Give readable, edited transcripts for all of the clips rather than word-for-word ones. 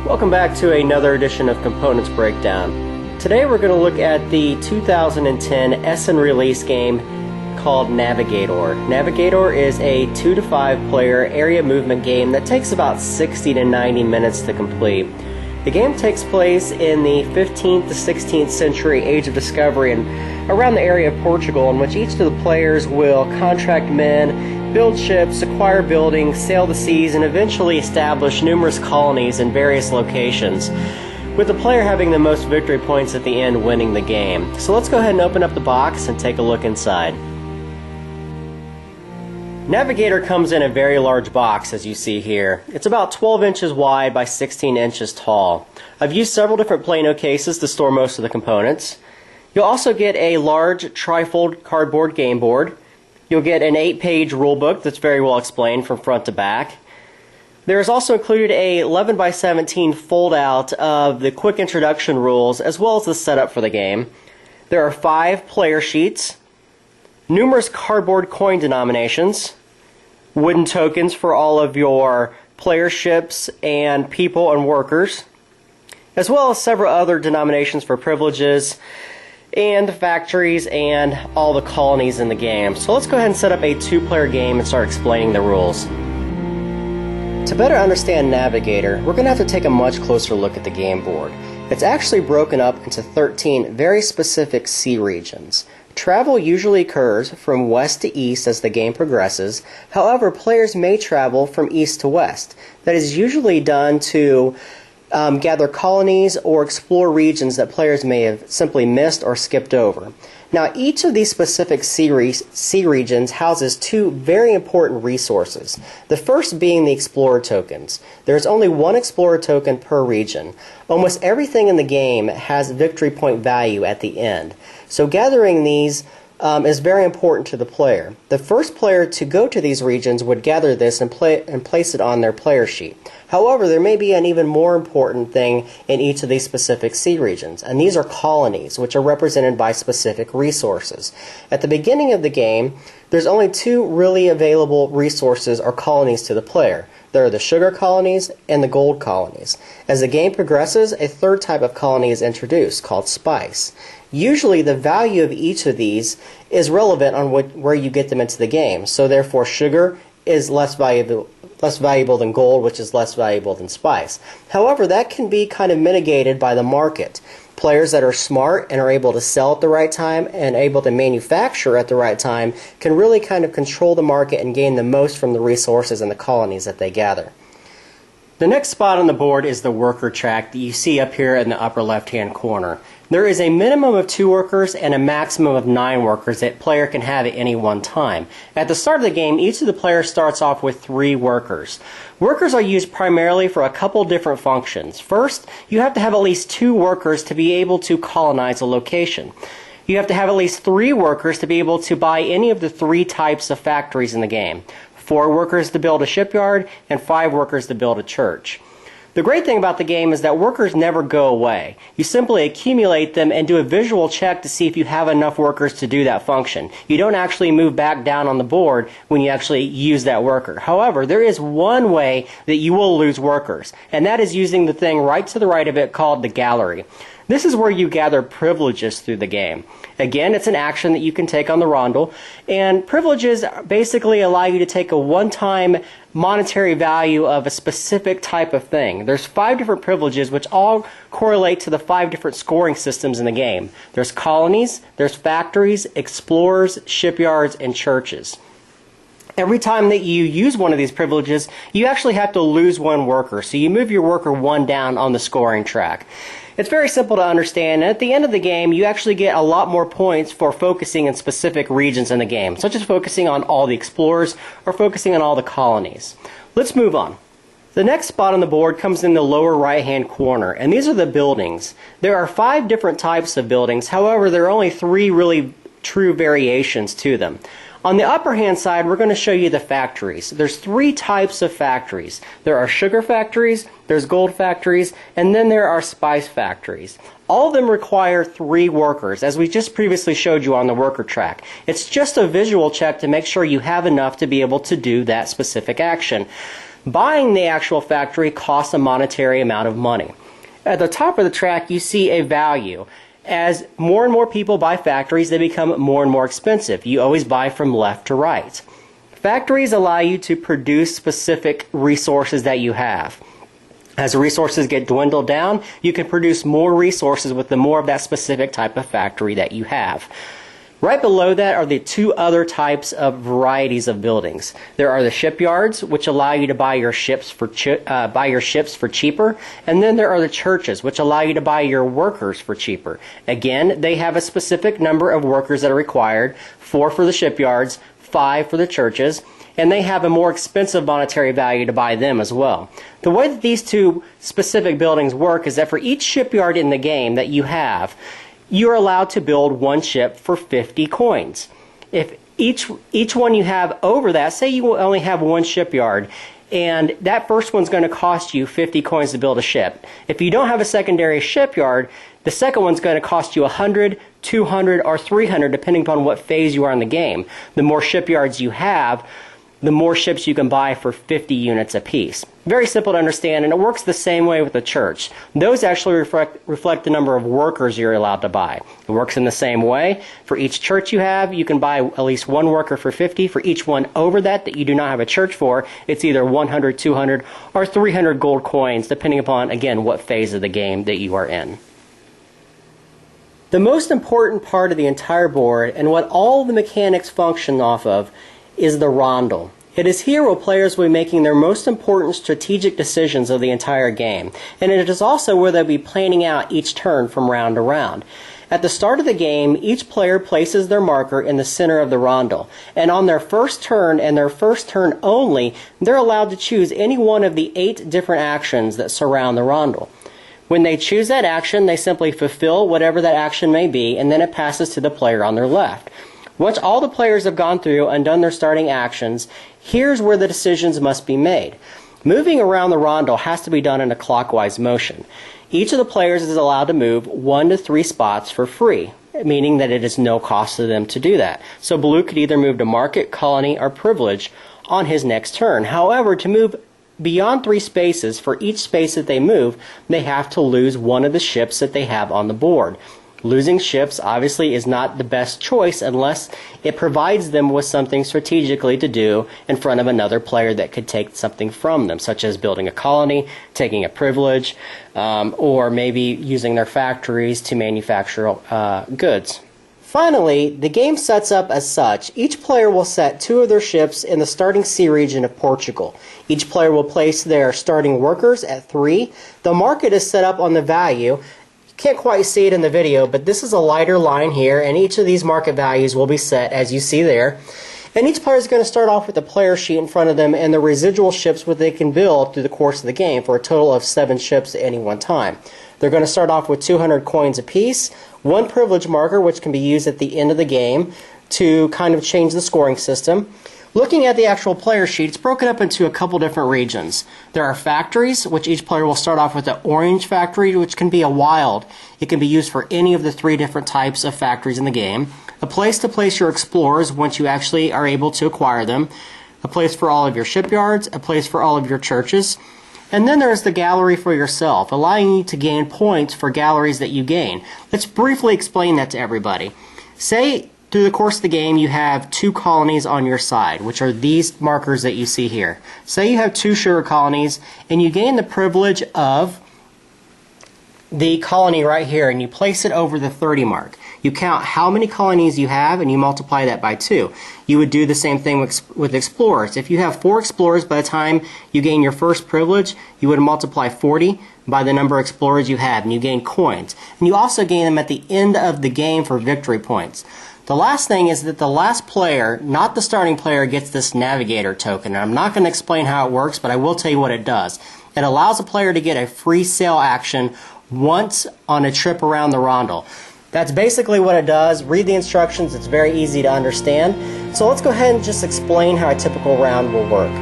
Welcome back to another edition of Components Breakdown. Today we're going to look at the 2010 Essen release game called Navegador. Navegador is a 2 to 5 player area movement game that takes about 60 to 90 minutes to complete. The game takes place in the 15th to 16th century Age of Discovery and around the area of Portugal, in which each of the players will contract men, build ships, acquire buildings, sail the seas, and eventually establish numerous colonies in various locations, with the player having the most victory points at the end winning the game. So let's go ahead and open up the box and take a look inside. Navegador comes in a very large box, as you see here. It's about 12 inches wide by 16 inches tall. I've used several different Plano cases to store most of the components. You'll also get a large trifold cardboard game board. You'll get an 8-page rulebook that's very well explained from front to back. There is also included a 11 by 17 fold-out of the quick introduction rules, as well as the setup for the game. There are 5 player sheets, numerous cardboard coin denominations, wooden tokens for all of your player ships and people and workers, as well as several other denominations for privileges and factories and all the colonies in the game. So let's go ahead and set up a 2-player game and start explaining the rules. To better understand Navegador, we're going to have to take a much closer look at the game board. It's actually broken up into 13 very specific sea regions. Travel usually occurs from west to east as the game progresses. However, players may travel from east to west. That is usually done to gather colonies or explore regions that players may have simply missed or skipped over. Now, each of these specific sea regions houses 2 very important resources. The first being the Explorer tokens. There's only 1 Explorer token per region. Almost everything in the game has victory point value at the end. So gathering these is very important to the player. The first player to go to these regions would gather this and place it on their player sheet. However, there may be an even more important thing in each of these specific sea regions, and these are colonies, which are represented by specific resources. At the beginning of the game, there's only 2 really available resources or colonies to the player. There are the sugar colonies and the gold colonies. As the game progresses, a 3rd type of colony is introduced, called spice. Usually the value of each of these is relevant on where you get them into the game. So therefore sugar is less valuable than gold, which is less valuable than spice. However, that can be kind of mitigated by the market. Players that are smart and are able to sell at the right time and able to manufacture at the right time can really kind of control the market and gain the most from the resources and the colonies that they gather. The next spot on the board is the worker track that you see up here in the upper left-hand corner. There is a minimum of 2 workers and a maximum of 9 workers that player can have at any one time. At the start of the game, each of the players starts off with 3 workers. Workers are used primarily for a couple different functions. First, you have to have at least 2 workers to be able to colonize a location. You have to have at least 3 workers to be able to buy any of the 3 types of factories in the game. 4 workers to build a shipyard, and 5 workers to build a church. The great thing about the game is that workers never go away. You simply accumulate them and do a visual check to see if you have enough workers to do that function. You don't actually move back down on the board when you actually use that worker. However, there is one way that you will lose workers, and that is using the thing right to the right of it called the gallery. This is where you gather privileges through the game. Again, it's an action that you can take on the rondel, and privileges basically allow you to take a one-time monetary value of a specific type of thing. There's 5 different privileges which all correlate to the 5 different scoring systems in the game. There's colonies, there's factories, explorers, shipyards, and churches. Every time that you use one of these privileges, you actually have to lose 1 worker, so you move your worker 1 down on the scoring track. It's very simple to understand, and at the end of the game, you actually get a lot more points for focusing in specific regions in the game, such as focusing on all the explorers or focusing on all the colonies. Let's move on. The next spot on the board comes in the lower right-hand corner, and these are the buildings. There are 5 different types of buildings, however, there are only 3 really true variations to them. On the upper hand side, we're going to show you the factories. There's 3 types of factories. There are sugar factories, there's gold factories, and then there are spice factories. All of them require 3 workers, as we just previously showed you on the worker track. It's just a visual check to make sure you have enough to be able to do that specific action. Buying the actual factory costs a monetary amount of money. At the top of the track, you see a value. As more and more people buy factories, they become more and more expensive. You always buy from left to right. Factories allow you to produce specific resources that you have. As the resources get dwindled down, you can produce more resources with the more of that specific type of factory that you have. Right below that are the two other types of varieties of buildings. There are the shipyards, which allow you to buy your ships for cheaper, and then there are the churches, which allow you to buy your workers for cheaper. Again, they have a specific number of workers that are required, 4 for the shipyards, 5 for the churches, and they have a more expensive monetary value to buy them as well. The way that these two specific buildings work is that for each shipyard in the game that you have, you're allowed to build one ship for 50 coins. If each one you have over that, say you only have one shipyard, and that first one's going to cost you 50 coins to build a ship. If you don't have a secondary shipyard, the second one's going to cost you 100, 200, or 300, depending upon what phase you are in the game. The more shipyards you have, the more ships you can buy for 50 units apiece. Very simple to understand, and it works the same way with the church. Those actually reflect the number of workers you're allowed to buy. It works in the same way. For each church you have, you can buy at least one worker for 50. For each one over that you do not have a church for, it's either 100, 200, or 300 gold coins, depending upon, again, what phase of the game that you are in. The most important part of the entire board, and what all the mechanics function off of, is the rondel. It is here where players will be making their most important strategic decisions of the entire game, and it is also where they'll be planning out each turn from round to round. At the start of the game, each player places their marker in the center of the rondel, and on their first turn and their first turn only, they're allowed to choose any one of the 8 different actions that surround the rondel. When they choose that action, they simply fulfill whatever that action may be, and then it passes to the player on their left. Once all the players have gone through and done their starting actions, here's where the decisions must be made. Moving around the rondel has to be done in a clockwise motion. Each of the players is allowed to move 1 to 3 spots for free, meaning that it is no cost to them to do that. So Blue could either move to Market, Colony, or Privilege on his next turn. However, to move beyond 3 spaces, for each space that they move, they have to lose one of the ships that they have on the board. Losing ships obviously is not the best choice unless it provides them with something strategically to do in front of another player that could take something from them, such as building a colony, taking a privilege, or maybe using their factories to manufacture goods. Finally, the game sets up as such. Each player will set 2 of their ships in the starting sea region of Portugal. Each player will place their starting workers at 3. The market is set up on the value. Can't quite see it in the video, but this is a lighter line here, and each of these market values will be set as you see there. And each player is going to start off with a player sheet in front of them and the residual ships which they can build through the course of the game for a total of 7 ships at any one time. They're going to start off with 200 coins apiece, 1 privilege marker which can be used at the end of the game to kind of change the scoring system. Looking at the actual player sheet, it's broken up into a couple different regions. There are factories, which each player will start off with an orange factory, which can be a wild. It can be used for any of the 3 different types of factories in the game. A place to place your explorers once you actually are able to acquire them. A place for all of your shipyards. A place for all of your churches. And then there's the gallery for yourself, allowing you to gain points for galleries that you gain. Let's briefly explain that to everybody. Say through the course of the game, you have 2 colonies on your side, which are these markers that you see here. Say you have 2 sugar colonies, and you gain the privilege of the colony right here, and you place it over the 30 mark. You count how many colonies you have, and you multiply that by 2. You would do the same thing with explorers. If you have 4 explorers by the time you gain your first privilege, you would multiply 40 by the number of explorers you have, and you gain coins. And you also gain them at the end of the game for victory points. The last thing is that the last player, not the starting player, gets this Navegador token. And I'm not going to explain how it works, but I will tell you what it does. It allows a player to get a free sail action once on a trip around the rondel. That's basically what it does. Read the instructions. It's very easy to understand. So let's go ahead and just explain how a typical round will work.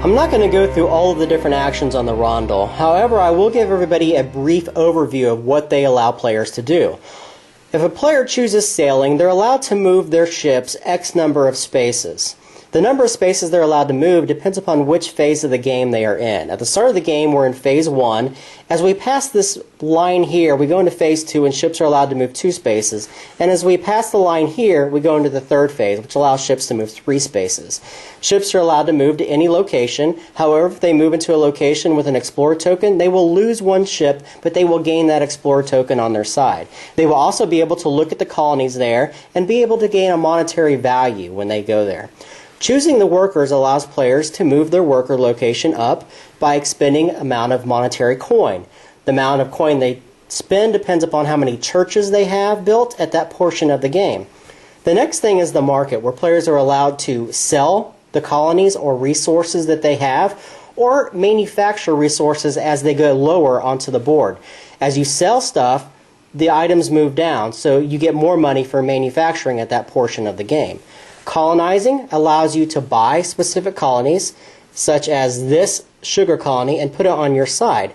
I'm not going to go through all of the different actions on the rondel. However, I will give everybody a brief overview of what they allow players to do. If a player chooses sailing, they're allowed to move their ships X number of spaces. The number of spaces they're allowed to move depends upon which phase of the game they are in. At the start of the game, we're in phase 1. As we pass this line here, we go into phase 2, and ships are allowed to move 2 spaces. And as we pass the line here, we go into the third phase, which allows ships to move 3 spaces. Ships are allowed to move to any location. However, if they move into a location with an Explorer token, they will lose 1 ship, but they will gain that Explorer token on their side. They will also be able to look at the colonies there and be able to gain a monetary value when they go there. Choosing the workers allows players to move their worker location up by expending amount of monetary coin. The amount of coin they spend depends upon how many churches they have built at that portion of the game. The next thing is the market, where players are allowed to sell the colonies or resources that they have, or manufacture resources as they go lower onto the board. As you sell stuff, the items move down, so you get more money for manufacturing at that portion of the game. Colonizing allows you to buy specific colonies, such as this sugar colony, and put it on your side.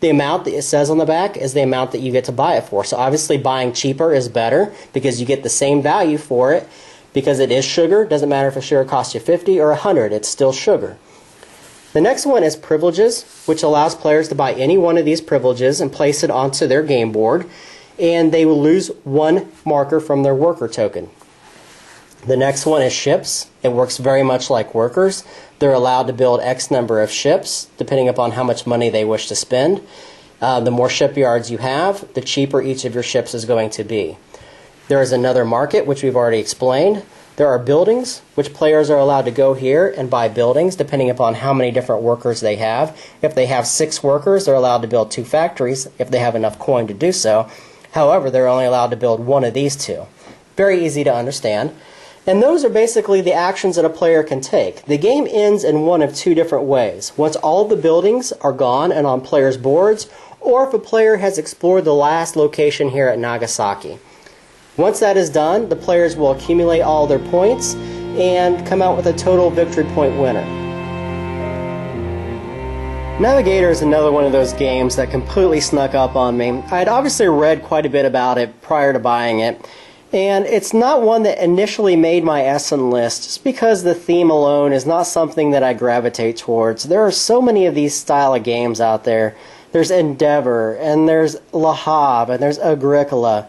The amount that it says on the back is the amount that you get to buy it for. So obviously buying cheaper is better because you get the same value for it because it is sugar. Doesn't matter if a sugar costs you 50 or 100, it's still sugar. The next one is privileges, which allows players to buy any one of these privileges and place it onto their game board, and they will lose 1 marker from their worker token. The next one is ships. It works very much like workers. They're allowed to build X number of ships, depending upon how much money they wish to spend. The more shipyards you have, the cheaper each of your ships is going to be. There is another market, which we've already explained. There are buildings, which players are allowed to go here and buy buildings, depending upon how many different workers they have. If they have 6 workers, they're allowed to build 2 factories, if they have enough coin to do so. However, they're only allowed to build 1 of these 2. Very easy to understand. And those are basically the actions that a player can take. The game ends in one of 2 different ways. Once all the buildings are gone and on players' boards, or if a player has explored the last location here at Nagasaki. Once that is done, the players will accumulate all their points and come out with a total victory point winner. Navegador is another one of those games that completely snuck up on me. I had obviously read quite a bit about it prior to buying it. And it's not one that initially made my Essen list, just because the theme alone is not something that I gravitate towards. There are so many of these style of games out there. There's Endeavour, and there's Le Havre, and there's Agricola,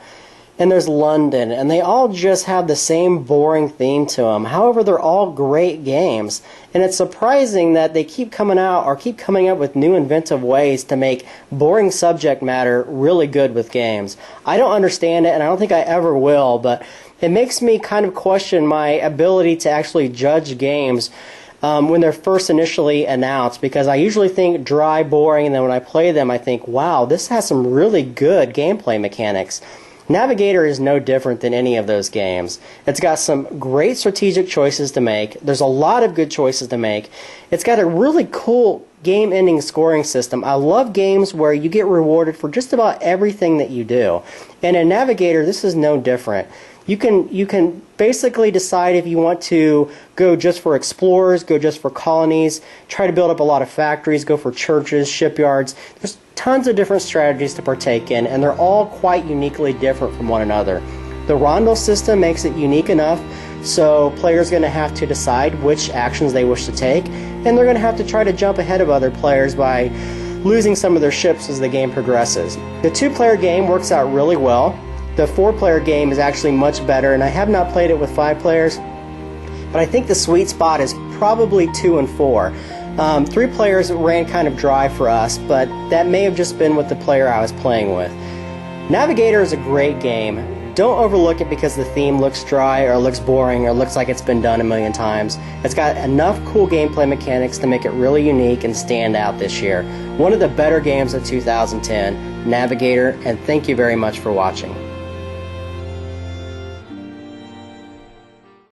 and there's London, and they all just have the same boring theme to them. However, they're all great games, and it's surprising that they keep coming out or keep coming up with new inventive ways to make boring subject matter really good with games. I don't understand it, and I don't think I ever will, but it makes me kind of question my ability to actually judge games when they're first initially announced, because I usually think dry, boring, and then when I play them I think, wow, this has some really good gameplay mechanics. Navegador is no different than any of those games. It's got some great strategic choices to make. There's a lot of good choices to make. It's got a really cool game-ending scoring system. I love games where you get rewarded for just about everything that you do. And in Navegador, this is no different. You can basically decide if you want to go just for explorers, go just for colonies, try to build up a lot of factories, go for churches, shipyards. There's tons of different strategies to partake in, and they're all quite uniquely different from one another. The rondel system makes it unique enough so players are going to have to decide which actions they wish to take, and they're going to have to try to jump ahead of other players by losing some of their ships as the game progresses. The 2-player game works out really well. The 4-player game is actually much better, and I have not played it with 5 players, but I think the sweet spot is probably 2 and 4. 3 players ran kind of dry for us, but that may have just been with the player I was playing with. Navegador is a great game. Don't overlook it because the theme looks dry or looks boring or looks like it's been done a million times. It's got enough cool gameplay mechanics to make it really unique and stand out this year. One of the better games of 2010, Navegador, and thank you very much for watching.